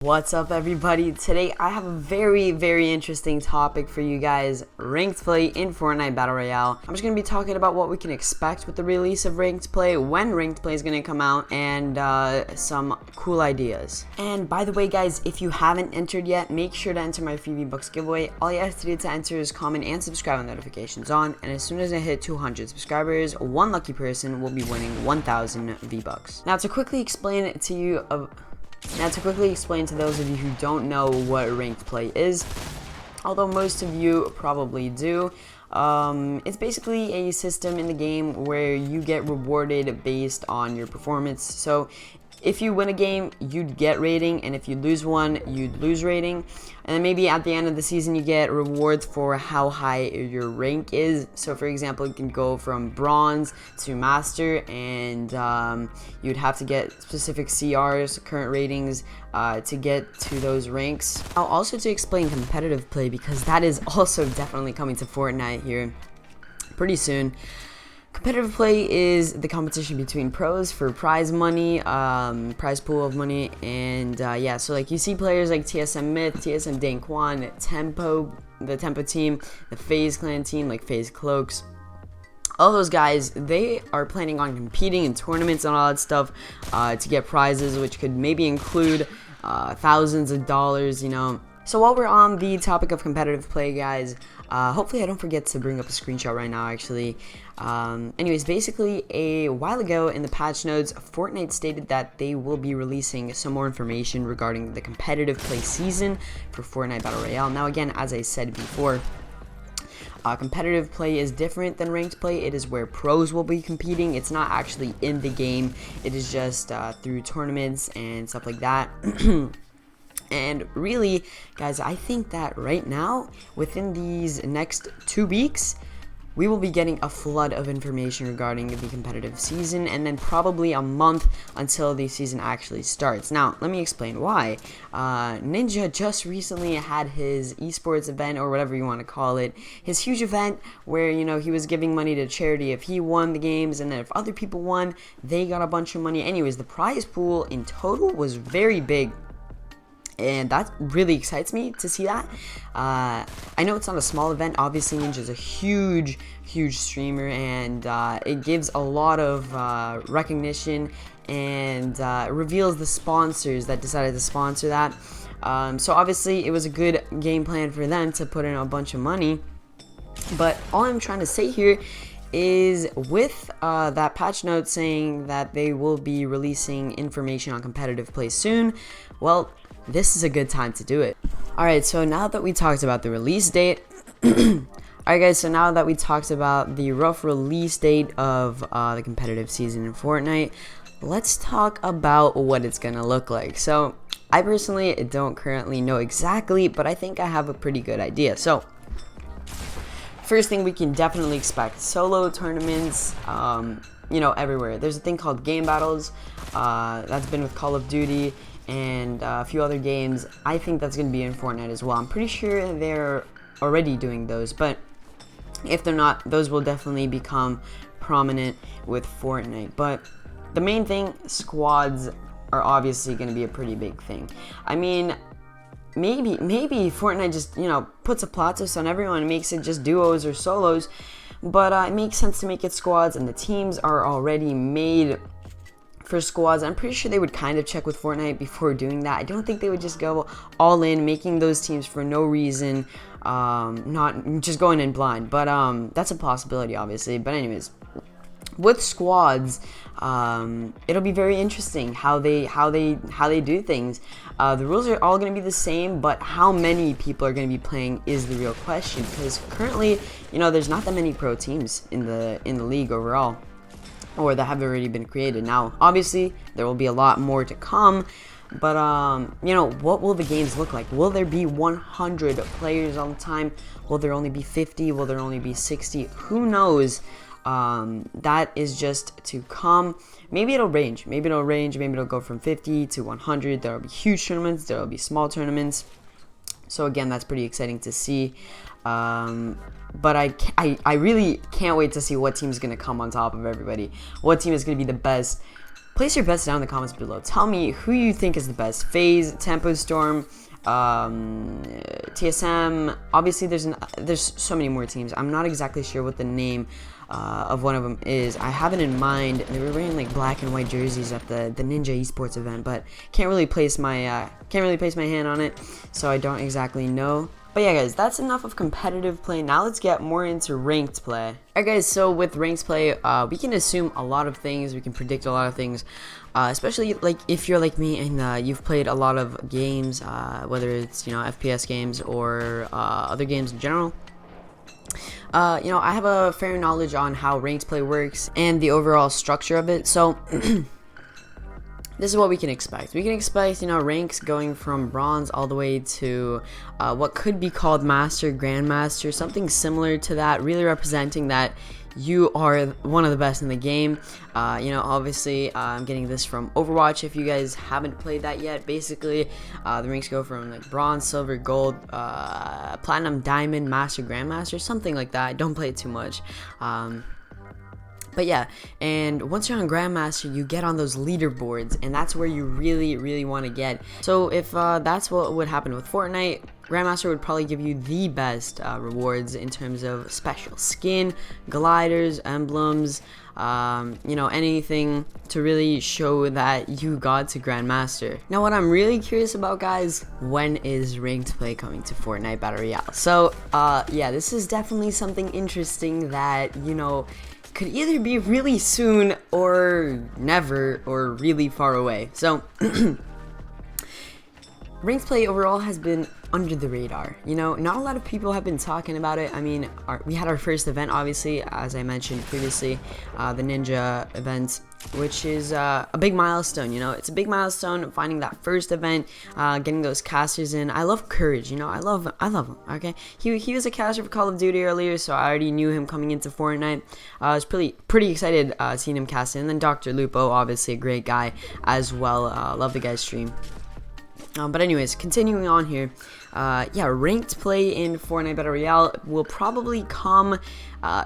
What's up, everybody? Today I have a very interesting topic for you guys: ranked play in Fortnite Battle Royale. I'm just going to be talking about what we can expect with the release of ranked play, when ranked play is going to come out, and some cool ideas. And by the way, guys, if you haven't entered yet, make sure to enter my free V-Bucks giveaway. All you have to do to enter is comment and subscribe with notifications on, and as soon as I hit 200 subscribers, one lucky person will be winning 1,000 V-Bucks. Now, to quickly explain it to you to those of you who don't know what ranked play is, although most of you probably do, it's basically a system in the game where you get rewarded based on your performance. So if you win a game, you'd get rating, and if you lose one, you'd lose rating. And then maybe at the end of the season, you get rewards for how high your rank is. So for example, you can go from bronze to master, and you'd have to get specific CRs, current ratings, to get to those ranks. Now, also to explain competitive play, because that is also definitely coming to Fortnite here pretty soon. Competitive play is the competition between pros for prize money, prize pool of money, and yeah, so like you see players like TSM Myth, TSM Dankwan, Tempo, the Tempo team, the FaZe Clan team, like FaZe Cloaks. All those guys, they are planning on competing in tournaments and all that stuff to get prizes, which could maybe include thousands of dollars, you know. So while we're on the topic of competitive play, guys, hopefully I don't forget to bring up a screenshot right now, actually. Anyways, basically, a while ago in the patch notes, Fortnite stated that they will be releasing some more information regarding the competitive play season for Fortnite Battle Royale. Now, again, as I said before, competitive play is different than ranked play. It is where pros will be competing. It's not actually in the game. It is just through tournaments and stuff like that. And really, guys, I think that right now, within these next 2 weeks, we will be getting a flood of information regarding the competitive season, and then probably a month until the season actually starts. Now, let me explain why. Ninja just recently had his esports event, or whatever you want to call it, his huge event where, you know, he was giving money to charity if he won the games, and then if other people won, they got a bunch of money. Anyways, the prize pool in total was very big, and that really excites me to see that. I know it's not a small event. Obviously, Ninja's a huge streamer, and it gives a lot of recognition, and reveals the sponsors that decided to sponsor that. So obviously, it was a good game plan for them to put in a bunch of money. But all I'm trying to say here is, with that patch note saying that they will be releasing information on competitive play soon, well, this is a good time to do it. Alright, so now that we talked about the release date, alright guys, so now that we talked about the rough release date of the competitive season in Fortnite, let's talk about what it's gonna look like. So, I personally don't currently know exactly, but I think I have a pretty good idea. So, first thing we can definitely expect, solo tournaments, you know, everywhere. There's a thing called game battles, that's been with Call of Duty, and a few other games. I think that's going to be in Fortnite as well. I'm pretty sure they're already doing those, but if they're not, those will definitely become prominent with Fortnite. But the main thing, squads are obviously going to be a pretty big thing. I mean, maybe Fortnite just, you know, puts a plot twist on everyone and makes it just duos or solos, but it makes sense to make it squads, and the teams are already made for squads. I'm pretty sure they would kind of check with Fortnite before doing that. I don't think they would just go all in, making those teams for no reason, not just going in blind. But that's a possibility, obviously. But anyways, with squads, it'll be very interesting how they do things. The rules are all going to be the same, but how many people are going to be playing is the real question. Because currently, you know, there's not that many pro teams in the league overall, or that have already been created. Now, obviously, there will be a lot more to come, but, you know, what will the games look like? Will there be 100 players all the time? Will there only be 50? Will there only be 60? Who knows? That is just to come. Maybe it'll range. Maybe it'll go from 50 to 100. There will be huge tournaments. There will be small tournaments. So again, that's pretty exciting to see. But I really can't wait to see what team is going to come on top of everybody. What team is going to be the best Place your bets down in the comments below. Tell me who you think is the best. FaZe, Tempo Storm, TSM. Obviously there's so many more teams. I'm not exactly sure what the name of one of them is. I have it in mind. They were wearing like black and white jerseys at the Ninja Esports event, but can't really place my hand on it, so I don't exactly know. But yeah, guys, that's enough of competitive play. Now let's get more into ranked play. Alright, guys, so with ranked play, we can assume a lot of things. We can predict a lot of things, especially like if you're like me and you've played a lot of games, whether it's, you know, FPS games or other games in general. You know, I have a fair knowledge on how ranked play works and the overall structure of it. So this is what we can expect. We can expect, you know, ranks going from bronze all the way to what could be called master, grandmaster, something similar to that, really representing that you are one of the best in the game. You know, obviously, I'm getting this from Overwatch. If you guys haven't played that yet, basically, the ranks go from like bronze, silver, gold, platinum, diamond, master, grandmaster, something like that. I don't play it too much. But yeah, and once you're on Grandmaster, you get on those leaderboards, and that's where you really want to get. So if that's what would happen with Fortnite, Grandmaster would probably give you the best rewards in terms of special skin, gliders, emblems, you know, anything to really show that you got to Grandmaster. Now, what I'm really curious about, guys, when is ranked play coming to Fortnite Battle Royale? So, yeah, this is definitely something interesting that, you know, could either be really soon or never or really far away. So ranked play overall has been under the radar. You know, not a lot of people have been talking about it. I mean, we had our first event, obviously, as I mentioned previously, the Ninja event, which is a big milestone. You know, it's a big milestone finding that first event, getting those casters in. I love Courage. You know, I love him. Okay, he was a caster for Call of Duty earlier, so I already knew him coming into Fortnite. I was pretty excited seeing him cast in. And then Dr. Lupo, obviously a great guy as well. Love the guy's stream. But anyways, continuing on here, yeah, ranked play in Fortnite Battle Royale will probably come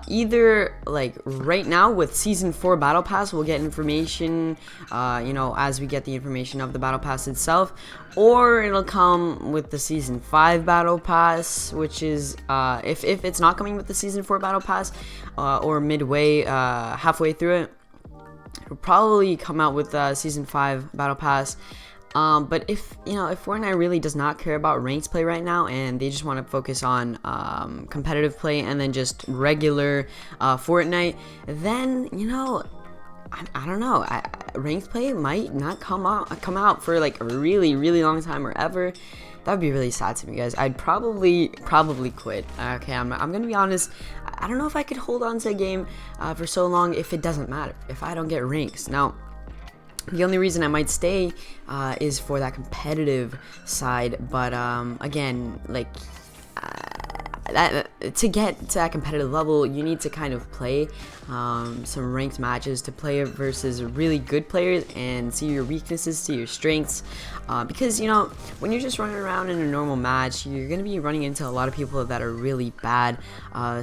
either like right now with Season 4 Battle Pass. We'll get information, you know, as we get the information of the Battle Pass itself, or it'll come with the Season 5 Battle Pass, which is, if it's not coming with the Season 4 Battle Pass, or midway, halfway through it, it'll probably come out with Season 5 Battle Pass. But if, you know, if Fortnite really does not care about ranked play right now and they just want to focus on competitive play and then just regular Fortnite, then, you know, I don't know, ranked play might not come out for like a really long time or ever. That would be really sad to me, guys. I'd probably quit. Okay, I'm gonna be honest. I don't know if I could hold on to a game for so long if it doesn't matter, if I don't get ranks. Now, the only reason I might stay is for that competitive side, but again, like to get to that competitive level, you need to kind of play some ranked matches to play versus really good players and see your weaknesses, see your strengths, because, you know, when you're just running around in a normal match, you're going to be running into a lot of people that are really bad,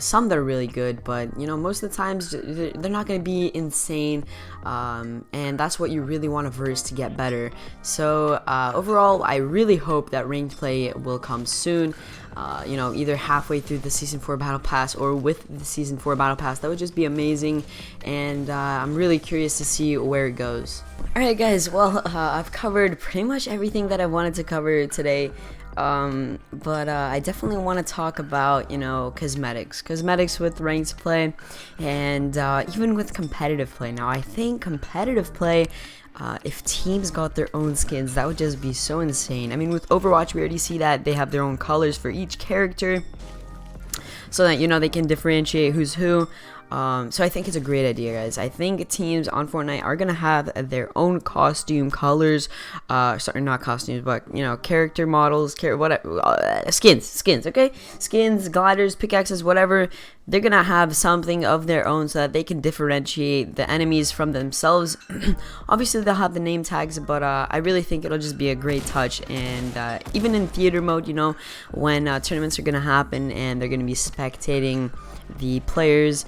some that are really good, but, you know, most of the times they're not going to be insane, and that's what you really want to verse to get better. So overall, I really hope that ranked play will come soon. You know, either halfway through the Season 4 Battle Pass or with the Season 4 Battle Pass. That would just be amazing, and I'm really curious to see where it goes. Alright, guys, well, I've covered pretty much everything that I wanted to cover today, but I definitely want to talk about, you know, cosmetics with ranked play, and even with competitive play. Now, I think competitive play, if teams got their own skins, that would just be so insane. I mean, with Overwatch, we already see that they have their own colors for each character, so that, you know, they can differentiate who's who. So I think it's a great idea, guys. I think teams on Fortnite are gonna have their own costume colors, sorry, not costumes, but, you know, character models, whatever, skins, okay, skins, gliders, pickaxes, whatever. they're gonna have something of their own so that they can differentiate the enemies from themselves. Obviously they'll have the name tags, but I really think it'll just be a great touch. And even in theater mode, you know, when tournaments are gonna happen and they're gonna be spectating the players,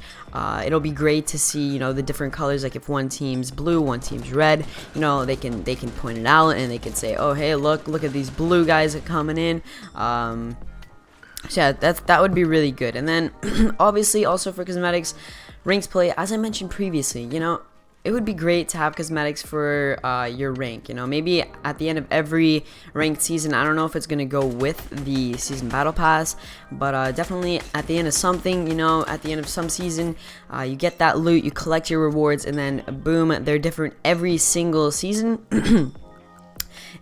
it'll be great to see, you know, the different colors. Like if one team's blue, one team's red, you know, they can point it out and they can say, oh hey, look at these blue guys coming in. So yeah, that would be really good. And then obviously also for cosmetics, ranked play, as I mentioned previously, you know, it would be great to have cosmetics for your rank. You know, maybe at the end of every ranked season. I don't know if it's gonna go with the season battle pass, but definitely at the end of something, you know, at the end of some season, you get that loot, you collect your rewards, and then boom, they're different every single season.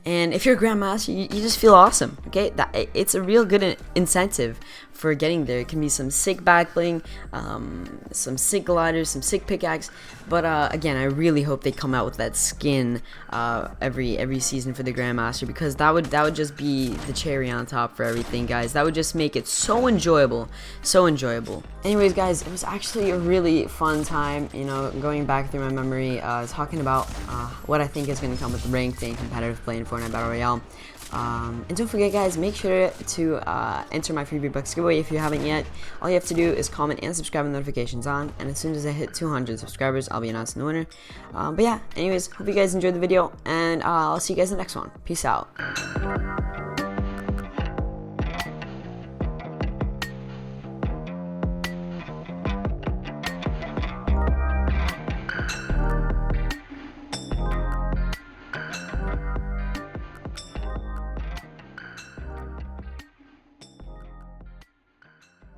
And if you're a Grandmaster, you just feel awesome, okay? It's a real good incentive for getting there. It can be some sick back bling, some sick gliders, some sick pickaxe. But again, I really hope they come out with that skin every season for the Grandmaster, because that would just be the cherry on top for everything, guys. That would just make it so enjoyable, so enjoyable. Anyways, guys, it was actually a really fun time, you know, going back through my memory, talking about what I think is going to come with ranked and competitive play in Fortnite Battle Royale. And don't forget, guys, make sure to enter my free V-Bucks giveaway if you haven't yet. All you have to do is comment and subscribe with notifications on, and as soon as I hit 200 subscribers, I'll be announcing the winner. But yeah, anyways, hope you guys enjoyed the video, and I'll see you guys in the next one. Peace out.